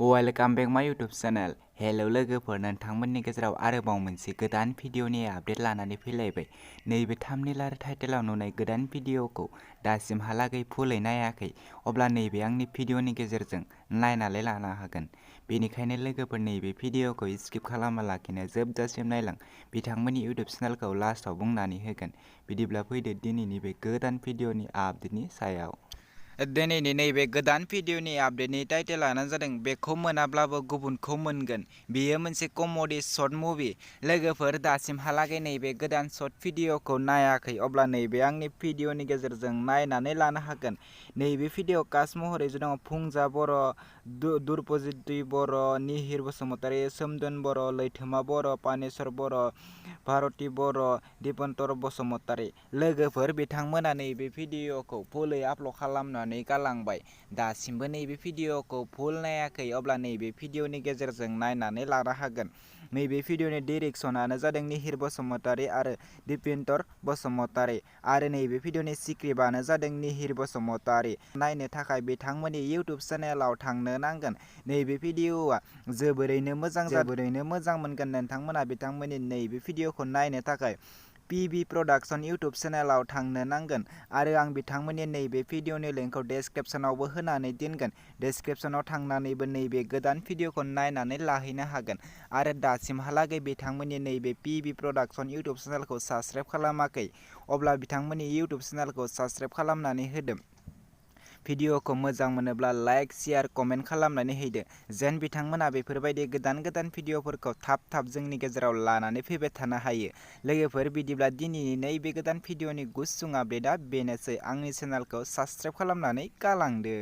Welcome बेक माय YouTube channel. Hello लोगोफोर, नोंथांमोननि गेजेराव आरोबाव मोनसे गोदान भिडिअनि आपडेट लानानै फैलायबाय। नैबे थाम्बनेल आरो टाइटेलाव नुनाय गोदान भिडिअखौ दासिमहालागै फुलै नायाखै, अब्ला नैबे आंनि भिडिअनि गेजेरजों नायनानै लानो हागोन। बेनिखायनो लोगोफोर, नैबे भिडिअखौ स्किप खालामालाखिनो जोबजासिम नायलां। बिथांमोननि यूट्यूब चेनेलखौ लास्टआव बुंनानै होगोन। बिदिब्ला फैदो दिनैनि बे गोदान भिडिअनि आपडेटनि सायाव। दिनैनि नैबे गोदान भिडिअनि आपडेटनि टाइटेलानो जादों बेखौ मोनाब्लाबो गुबुनखौ मोनगोन। बेयो मोनसे कमेडि शर्ट मुभि। लोगोफोर, दासिमहालागै नैबे गोदान शर्ट भिडिअखौ नायाखै, अब्ला नैबे आंनि भिडिअनि गेजेरजों नायनानै लानो हागोन। नैबे भिडिअ कास्ट महरै दङ फुंजा बर', दुर्पजित बर', निहिर बसुमतारी, सोमदोन बर', लैथोमा बर', पानेश्वर बर', भारती बर', दिपन्तर बसुमतारी। लोगोफोर, बिथांमोना नैबे भिडिअखौ फुलै आपल'ड खालामनानै गालांबाय। दासिमबो नैबे भिडिअखौ फुल नायाखै, अब्ला नैबे भिडिअनि गेजेरजों नायनानै लानो हागोन। नैबे भिडिअनि डिरेक्सनानो जादों निहिर बसुमतारी आरो दिपेन्तर बसुमतारी, आरो नैबे भिडिअनि स्क्रिप्टआनो जादों निहिर बसुमतारी। नायनो थाखाय बिथांमोननि यूट्यूब चेनेलाव थांनो नांगोन। नैबे भिडिअआ जोबोरैनो मोजां मोनगोन नोंथांमोना बिथांमोननि नैबे भिडिअखौ नायनो थाखाय पिबि प्रडाक्शन यूट्यूब चेनेलाव थांनो नांगोन, आरो आं बिथांमोननि नैबे भिडिअनि लिंकखौ डेस्क्रिप्शनावबो होनानै दोनगोन। डेस्क्रिप्शनाव थांनानैबो नैबे गोदान भिडिअखौ नायनानै लाहैनो हागोन। आरो दासिमहालागै बिथांमोननि नैबे पिबि प्रडाक्शन यूट्यूब चेनेलखौ साबस्क्राइब खालामाखै, अब्ला बिथांमोननि यूट्यूब चेनेलखौ साबस्क्राइब खालामनानै होदो। भिडिअखौ मोजां मोनोब्ला लाइक, शेयार, कमेन्ट खालामनानै होदो, जेन बिथांमोना बेफोरबायदि गोदान भिडिअफोरखौ थाब जोंनि गेजेराव लानानै फैबाय थानो हायो। लोगोफोर, बिदिब्ला दिनैनि नैबे गोदान भिडिअनि गुसुं आपडेटआ बेनोसै। आंनि चेनेलखौ साबस्क्राइब खालामनानै गालांदो।